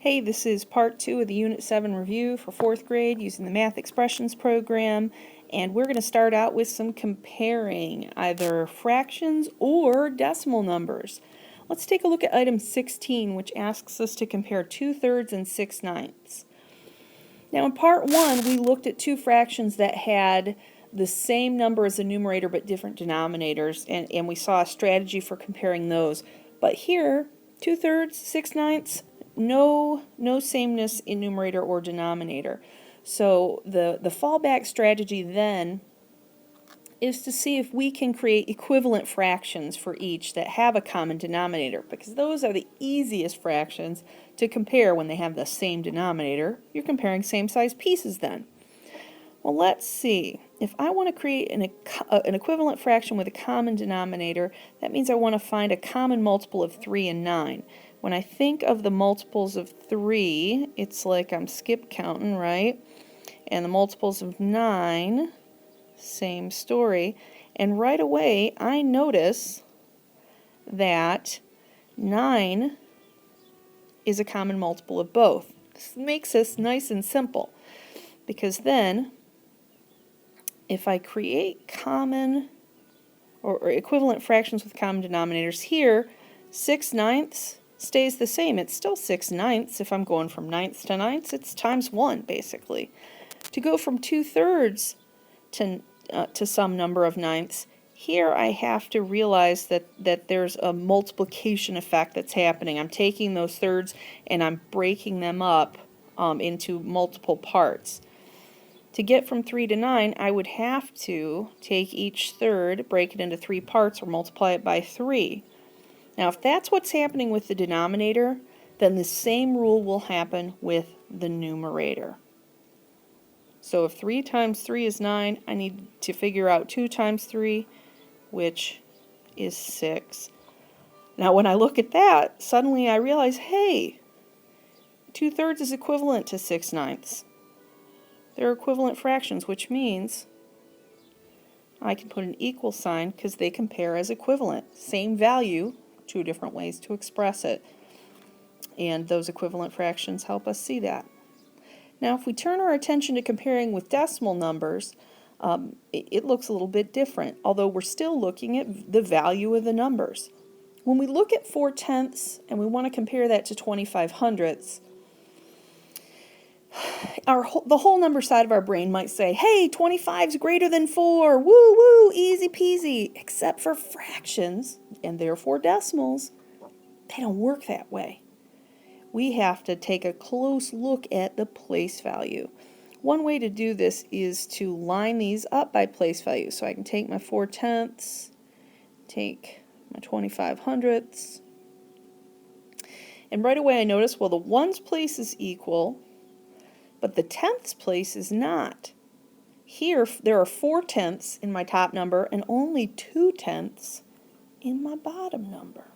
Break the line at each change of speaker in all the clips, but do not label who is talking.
Hey, this is part 2 of the Unit 7 review for 4th grade using the Math Expressions program, and we're going to start out with some comparing either fractions or decimal numbers. Let's take a look at item 16, which asks us to compare 2/3 and 6/9. Now in part 1 we looked at two fractions that had the same number as the numerator but different denominators, and we saw a strategy for comparing those. But here, 2/3, 6/9, no sameness in numerator or denominator. So the fallback strategy then is to see if we can create equivalent fractions for each that have a common denominator, because those are the easiest fractions to compare when they have the same denominator. You're comparing same size pieces then. Well, let's see. If I want to create an equivalent fraction with a common denominator, that means I want to find a common multiple of 3 and 9. When I think of the multiples of 3, it's like I'm skip counting, right? And the multiples of 9, same story. And right away, I notice that 9 is a common multiple of both. This makes this nice and simple, because then if I create common or equivalent fractions with common denominators here, 6/9 stays the same. It's still 6/9. If I'm going from ninths to ninths, it's times 1 basically. To go from 2/3 to some number of ninths, here I have to realize that there's a multiplication effect that's happening. I'm taking those thirds and I'm breaking them up into multiple parts. To get from 3 to 9, I would have to take each third, break it into 3 parts, or multiply it by 3. Now, if that's what's happening with the denominator, then the same rule will happen with the numerator. So if 3 times 3 is 9, I need to figure out 2 times 3, which is 6. Now, when I look at that, suddenly I realize, hey, 2/3 is equivalent to 6/9. They're equivalent fractions, which means I can put an equal sign because they compare as equivalent. Same value, two different ways to express it. And those equivalent fractions help us see that. Now, if we turn our attention to comparing with decimal numbers, it looks a little bit different, although we're still looking at the value of the numbers. When we look at 4/10 and we want to compare that to 25/100, the whole number side of our brain might say, hey, 25 is greater than 4, woo woo, easy peasy, except for fractions, and therefore decimals, they don't work that way. We have to take a close look at the place value. One way to do this is to line these up by place value. So I can take my 4/10, take my 25/100, and right away I notice, well, the ones place is equal, but the tenths place is not. Here there are 4/10 in my top number and only 2/10 in my bottom number.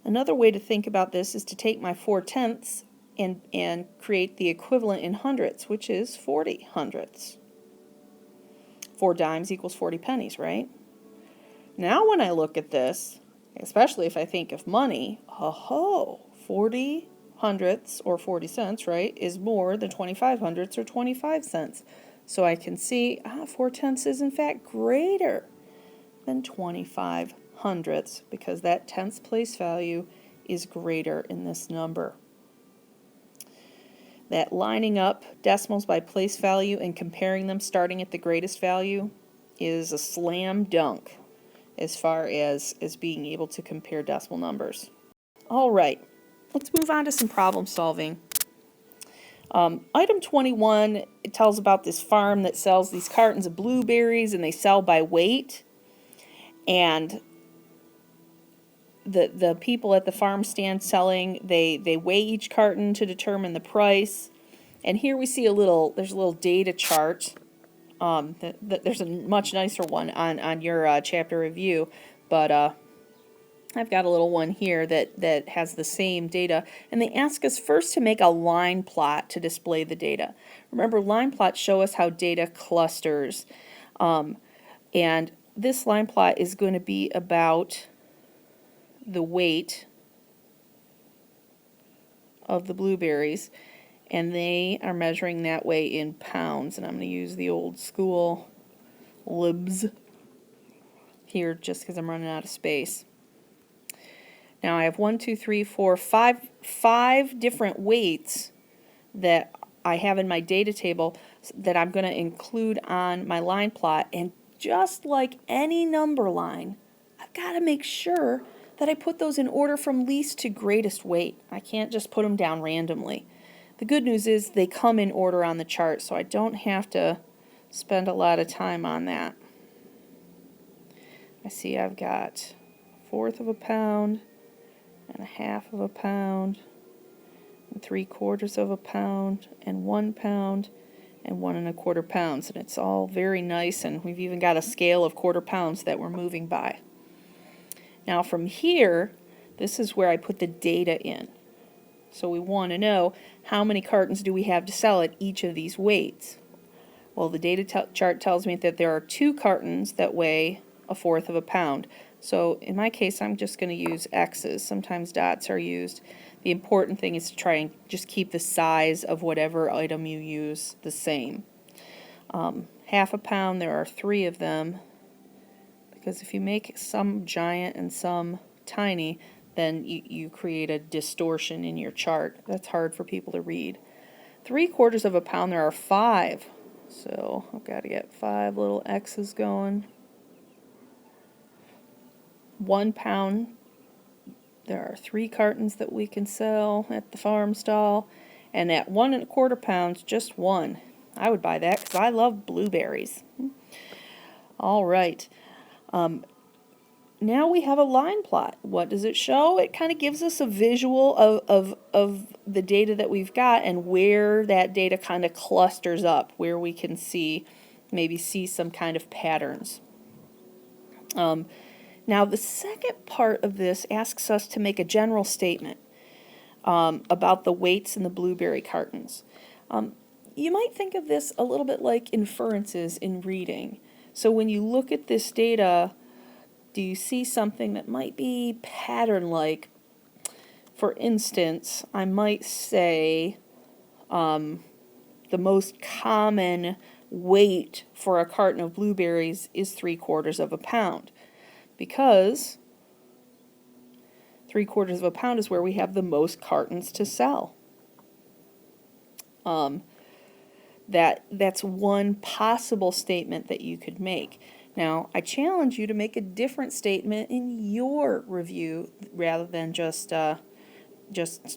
Another way to think about this is to take my 4/10 and create the equivalent in hundredths, which is 40 hundredths. 4 dimes equals 40 pennies, right? Now when I look at this, especially if I think of money, 40 hundredths, or 40 cents, right, is more than 25 hundredths, or 25 cents. So I can see 4/10 is in fact greater than 25 hundredths, because that tenths place value is greater in this number. That lining up decimals by place value and comparing them starting at the greatest value is a slam dunk as far as being able to compare decimal numbers. All right. Let's move on to some problem solving. Item 21, it tells about this farm that sells these cartons of blueberries, and they sell by weight. And the people at the farm stand selling, they weigh each carton to determine the price. And here we see there's a little data chart. There's a much nicer one on your chapter review, but I've got a little one here that has the same data, and they ask us first to make a line plot to display the data. Remember, line plots show us how data clusters, and this line plot is going to be about the weight of the blueberries, and they are measuring that way in pounds. And I'm going to use the old school libs here just because I'm running out of space. Now I have 5 different weights that I have in my data table that I'm going to include on my line plot, and just like any number line, I've got to make sure that I put those in order from least to greatest weight. I can't just put them down randomly. The good news is they come in order on the chart, so I don't have to spend a lot of time on that. I see I've got 1/4 of a pound and 1/2 of a pound and 3/4 of a pound and 1 pound and 1 1/4 pounds, and it's all very nice, and we've even got a scale of 1/4 pounds that we're moving by. Now from here, this is where I put the data in. So we want to know how many cartons do we have to sell at each of these weights. Well, the data chart tells me that there are 2 cartons that weigh 1/4 of a pound. So in my case, I'm just going to use X's. Sometimes dots are used. The important thing is to try and just keep the size of whatever item you use the same. 1/2 a pound, there are 3 of them, because if you make some giant and some tiny, then you create a distortion in your chart. That's hard for people to read. 3/4 of a pound, there are 5. So I've got to get 5 little X's going. 1 pound, there are 3 cartons that we can sell at the farm stall. And at 1 1/4 pounds, just 1. I would buy that because I love blueberries. All right. Now we have a line plot. What does it show? It kind of gives us a visual of the data that we've got and where that data kind of clusters up, where we can maybe see some kind of patterns. Now the second part of this asks us to make a general statement about the weights in the blueberry cartons. You might think of this a little bit like inferences in reading. So when you look at this data, do you see something that might be pattern-like? For instance, I might say the most common weight for a carton of blueberries is 3/4 of a pound, because 3/4 of a pound is where we have the most cartons to sell. That's one possible statement that you could make. Now, I challenge you to make a different statement in your review rather than just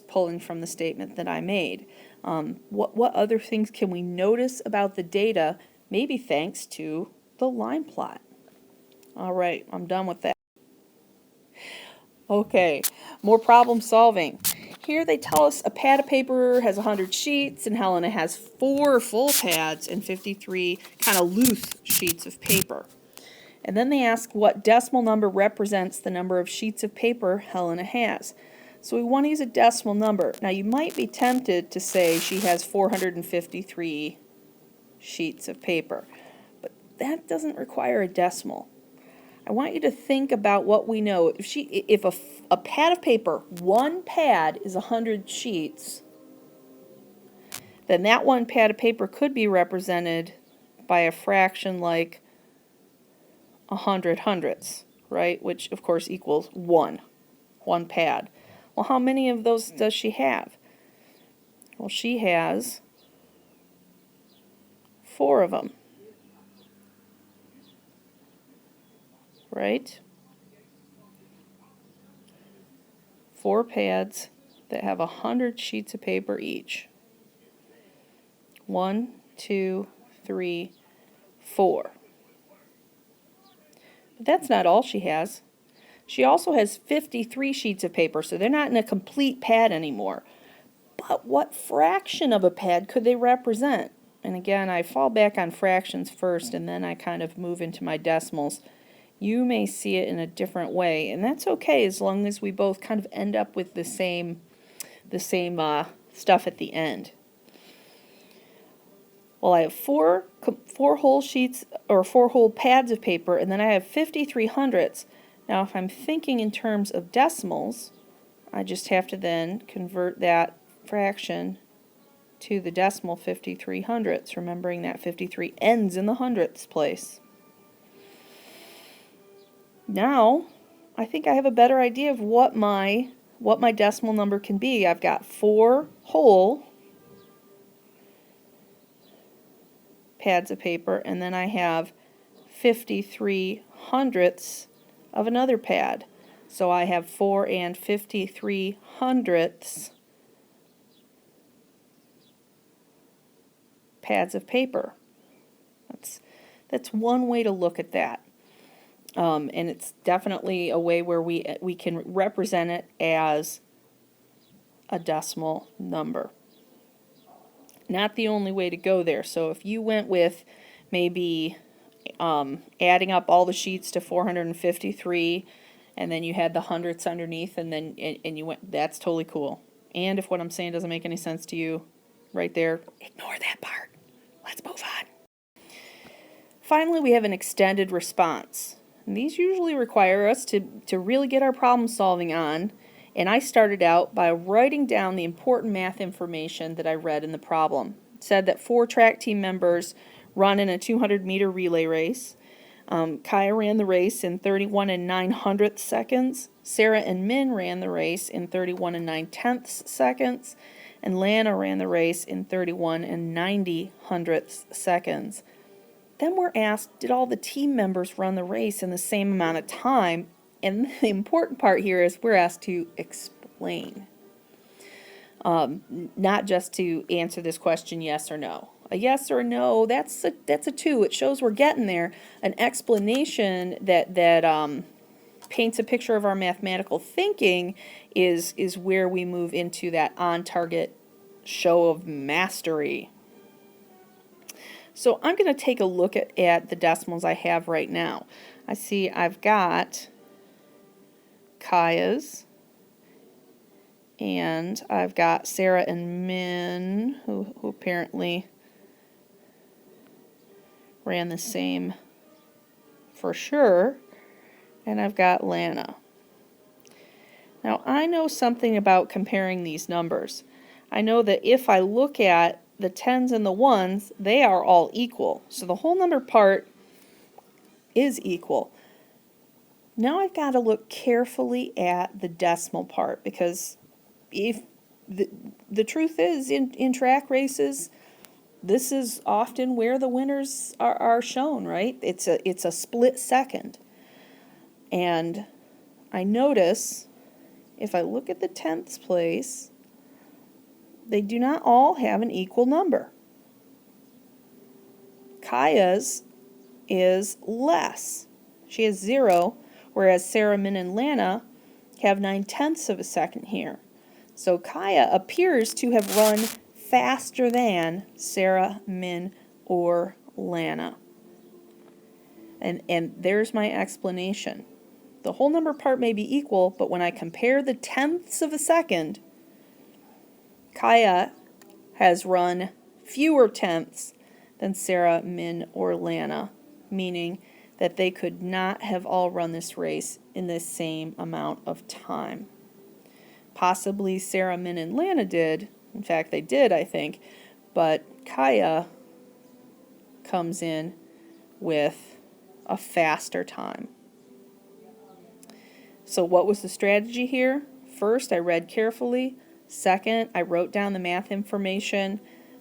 pulling from the statement that I made. What other things can we notice about the data, maybe thanks to the line plot? All right, I'm done with that. Okay, more problem solving. Here they tell us a pad of paper has 100 sheets and Helena has 4 full pads and 53 kind of loose sheets of paper. And then they ask what decimal number represents the number of sheets of paper Helena has. So we want to use a decimal number. Now you might be tempted to say she has 453 sheets of paper, but that doesn't require a decimal. I want you to think about what we know. If a pad of paper, 1 pad is 100 sheets, then that 1 pad of paper could be represented by a fraction like 100 hundredths, right? Which of course equals 1 pad. Well, how many of those does she have? Well, she has 4 of them, right? 4 pads that have 100 sheets of paper each. 1, 2, 3, 4. But that's not all she has. She also has 53 sheets of paper, so they're not in a complete pad anymore. But what fraction of a pad could they represent? And again, I fall back on fractions first, and then I kind of move into my decimals. You may see it in a different way, and that's okay as long as we both kind of end up with the same stuff at the end. Well, I have 4 whole sheets or 4 whole pads of paper, and then I have 53 hundredths. Now, if I'm thinking in terms of decimals, I just have to then convert that fraction to the decimal 53 hundredths, remembering that 53 ends in the hundredths place. Now, I think I have a better idea of what my decimal number can be. I've got 4 whole pads of paper, and then I have 53 hundredths of another pad. So I have 4 and 53 hundredths pads of paper. That's one way to look at that. And it's definitely a way where we can represent it as a decimal number. Not the only way to go there. So if you went with maybe adding up all the sheets to 453, and then you had the hundredths underneath, and then and you went, that's totally cool. And if what I'm saying doesn't make any sense to you, right there, ignore that part. Let's move on. Finally, we have an extended response. And these usually require us to really get our problem solving on. And I started out by writing down the important math information that I read in the problem. It said that 4 track team members run in a 200-meter relay race. Kaya ran the race in 31 9/100 seconds. Sarah and Min ran the race in 31 9/10 seconds. And Lana ran the race in 31 90/100 seconds. Then we're asked, did all the team members run the race in the same amount of time? And the important part here is we're asked to explain. Not just to answer this question yes or no. A yes or a no, that's a 2. It shows we're getting there. An explanation that paints a picture of our mathematical thinking is where we move into that on-target show of mastery. So I'm going to take a look at the decimals I have right now. I see I've got Kaya's, and I've got Sarah and Min, who apparently ran the same for sure, and I've got Lana. Now I know something about comparing these numbers. I know that if I look at the 10s and the 1s, they are all equal. So the whole number part is equal. Now I've got to look carefully at the decimal part, because if the truth is in track races, this is often where the winners are shown, right? It's a split second. And I notice if I look at the 10th place, they do not all have an equal number. Kaya's is less. She has 0, whereas Sarah, Min, and Lana have 9/10 of a second here. So Kaya appears to have run faster than Sarah, Min, or Lana. And there's my explanation. The whole number part may be equal, but when I compare the 10ths of a second, Kaya has run fewer tenths than Sarah, Min, or Lana, meaning that they could not have all run this race in the same amount of time. Possibly Sarah, Min, and Lana did. In fact, they did, I think. But Kaya comes in with a faster time. So what was the strategy here? First, I read carefully. Second, I wrote down the math information.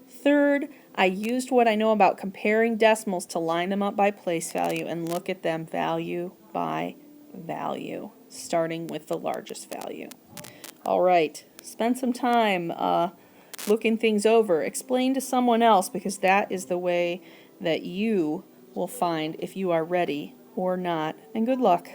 Third, I used what I know about comparing decimals to line them up by place value and look at them value by value, starting with the largest value. All right, spend some time looking things over. Explain to someone else, because that is the way that you will find if you are ready or not. And good luck.